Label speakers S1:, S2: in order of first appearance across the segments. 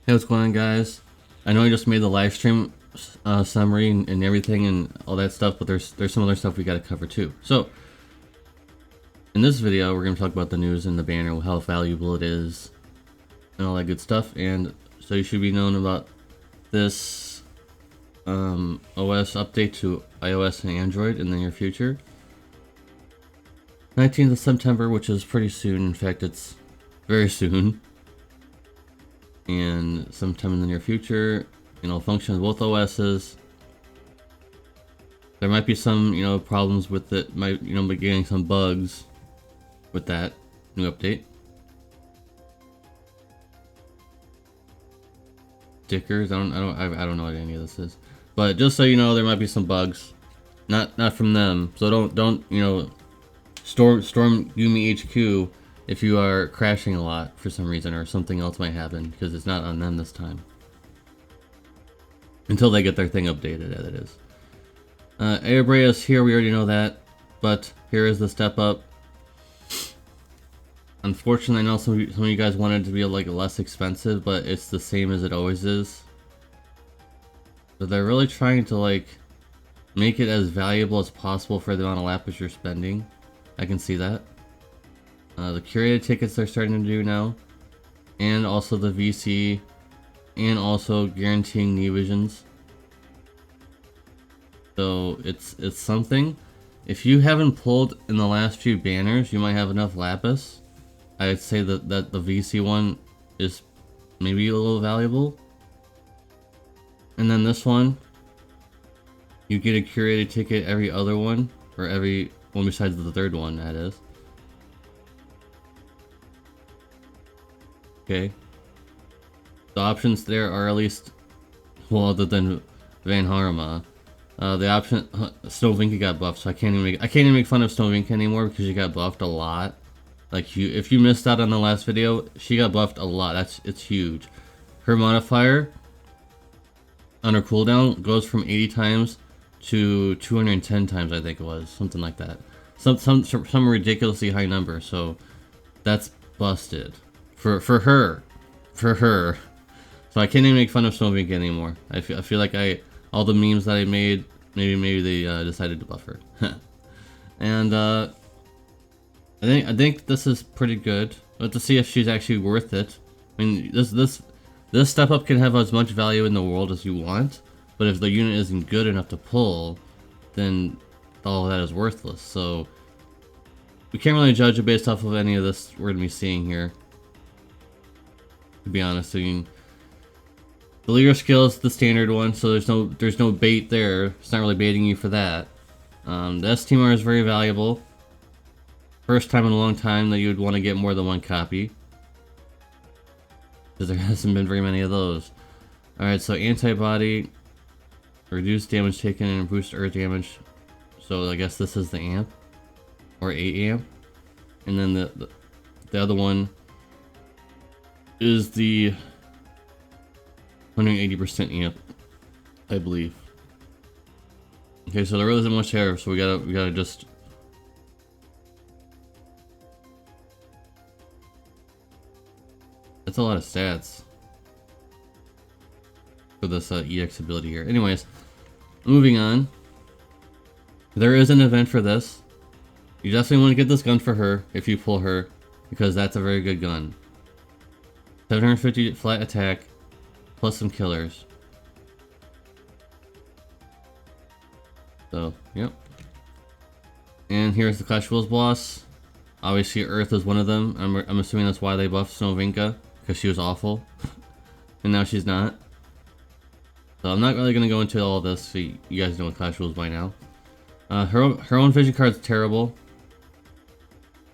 S1: Hey, what's going on, guys? I know I just made the live stream summary and everything and all that stuff, but there's some other stuff we got to cover too. So, in this video, we're going to talk about the news and the banner, how valuable it is, and all that good stuff. And so you should be known about this OS update to iOS and Android in the near future. 19th of September, which is pretty soon. In fact, it's very soon. And sometime in the near future, function with both OSs. There might be some, problems with it. Might, be getting some bugs with that new update. Stickers. I don't know what any of this is. But just so you know, there might be some bugs. Not from them. So don't storm Yumi HQ if you are crashing a lot for some reason, or something else might happen, because it's not on them this time. Until they get their thing updated, as it is. Airbray is here, we already know that. But here is the step up. Unfortunately, I know some of you guys wanted it to be like less expensive, but it's the same as it always is. But they're really trying to make it as valuable as possible for the amount of lapis you're spending. I can see that. The curated tickets they're starting to do now, and also the VC, and also guaranteeing knee visions. So it's something. If you haven't pulled in the last few banners, you might have enough lapis. I'd say that the VC one is maybe a little valuable. And then this one, you get a curated ticket every other one, or every one besides the third one, that is. Okay. The options there are at least, well, other than Van Harma. The option Snowvinka got buffed, so I can't even make fun of Snowvinka anymore because she got buffed a lot. If you missed out on the last video, she got buffed a lot. It's huge. Her modifier on her cooldown goes from 80 times to 210 times, I think it was, something like that. Some ridiculously high number. So that's busted. For her. So I can't even make fun of Snowvinka anymore. I feel like all the memes that I made, maybe they decided to buff her. And I think this is pretty good. But to see if she's actually worth it. I mean, this step up can have as much value in the world as you want, but if the unit isn't good enough to pull, then all of that is worthless. So we can't really judge it based off of any of this we're gonna be seeing here. To be honest, I mean, the leader skill is the standard one, so there's no bait there. It's not really baiting you for that. The S-Teamer is very valuable. First time in a long time that you would want to get more than one copy, because there hasn't been very many of those. Alright, so antibody, reduce damage taken and boost earth damage. So I guess this is the amp, or 8 amp. And then the other one is the 180% amp, I believe. Okay, so there really isn't much there, so we gotta just. That's a lot of stats for this EX ability here. Anyways, moving on. There is an event for this. You definitely want to get this gun for her if you pull her, because that's a very good gun. 750 flat attack, plus some killers. So, yep. And here's the Clash Wheels boss. Obviously, Earth is one of them. I'm assuming that's why they buffed Snowvinka, because she was awful. And now she's not. So I'm not really going to go into all this, so you guys know what Clash Wheels by now. Her own vision card's terrible.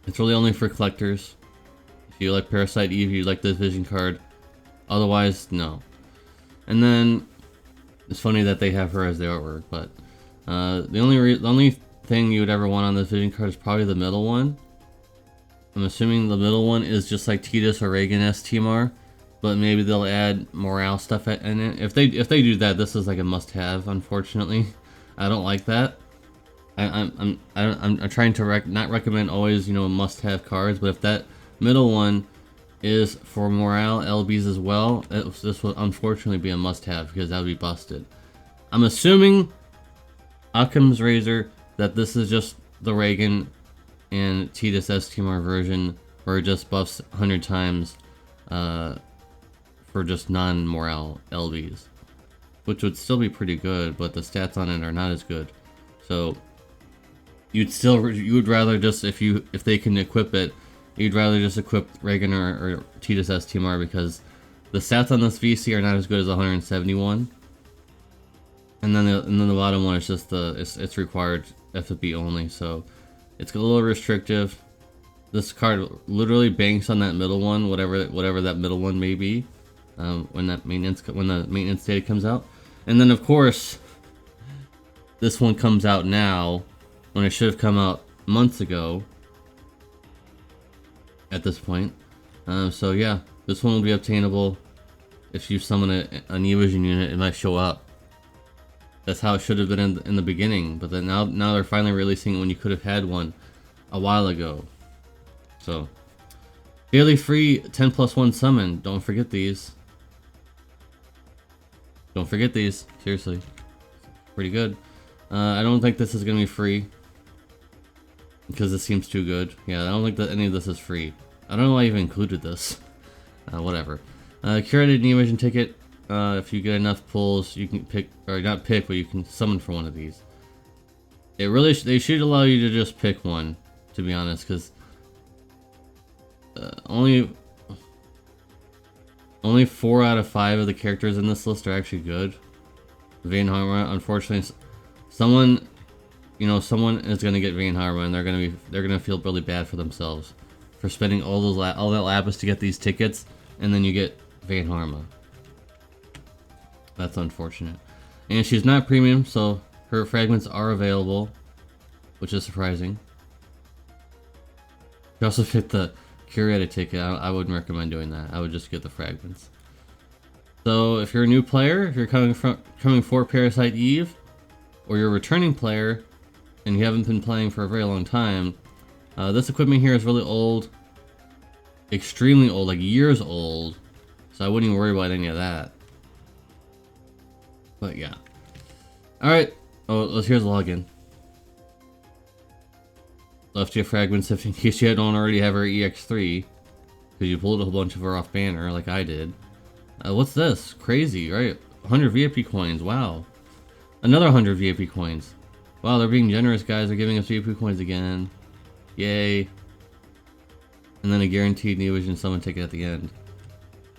S1: It's really only for collectors. If you like Parasite Eve, you like this vision card. Otherwise, no. And then it's funny that they have her as the artwork, but the only thing you would ever want on this vision card is probably the middle one. I'm assuming the middle one is just like Tidus or Reagan S-Teamar, but maybe they'll add morale stuff in it. If they do that, this is like a must-have. Unfortunately, I don't like that. I'm trying to not recommend always must-have cards, but if that middle one is for morale LBs as well. This will unfortunately be a must-have because that would be busted. I'm assuming Occam's Razor that this is just the Reagan and Tidus STMR version where it just buffs 100 times for just non-morale LBs, which would still be pretty good, but the stats on it are not as good. So you would rather just, if they can equip it, you'd rather just equip Reagan or Tidus STMR because the stats on this VC are not as good as 171. And then the bottom one is just it's required FFBE only, so it's a little restrictive. This card literally banks on that middle one, whatever that middle one may be, when the maintenance data comes out. And then of course, this one comes out now when it should have come out months ago. At this point, so yeah, this one will be obtainable if you summon an Evision unit. It might show up. That's how it should have been in the beginning, but then now they're finally releasing it when you could have had one a while ago. So daily free 10+1 summon. Don't forget these. Don't forget these. Seriously, pretty good. I don't think this is gonna be free because this seems too good. Yeah, I don't think that any of this is free. I don't know why I even included this. Whatever. Curated Neovision ticket. If you get enough pulls, you can pick, or not pick, but you can summon for one of these. They should allow you to just pick one, to be honest, because only 4 out of 5 of the characters in this list are actually good. Vayne Harma, unfortunately, someone is gonna get Vayne Harma, and they're gonna feel really bad for themselves for spending all that lapis to get these tickets, and then you get Vayne Harma. That's unfortunate. And she's not premium, so her fragments are available, which is surprising. You also fit the curated ticket. I wouldn't recommend doing that. I would just get the fragments. So if you're a new player, if you're coming for Parasite Eve, or you're a returning player and you haven't been playing for a very long time, this equipment here is really old, extremely old, like years old. So I wouldn't even worry about any of that. But yeah. Alright. Oh, here's the login. Left you fragments in case you don't already have her EX3. Because you pulled a whole bunch of her off banner like I did. What's this? Crazy, right? 100 VIP coins. Wow. Another 100 VIP coins. Wow, they're being generous, guys. They're giving us VIP coins again. Yay. And then a guaranteed Neovision summon ticket at the end.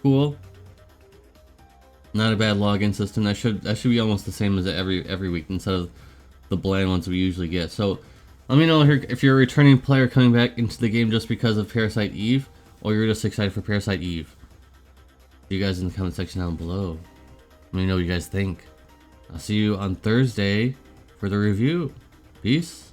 S1: Cool. Not a bad login system. That should be almost the same as every week instead of the bland ones we usually get. So let me know here if you're a returning player coming back into the game just because of Parasite Eve, or you're just excited for Parasite Eve. See you guys in the comment section down below. Let me know what you guys think. I'll see you on Thursday for the review. Peace.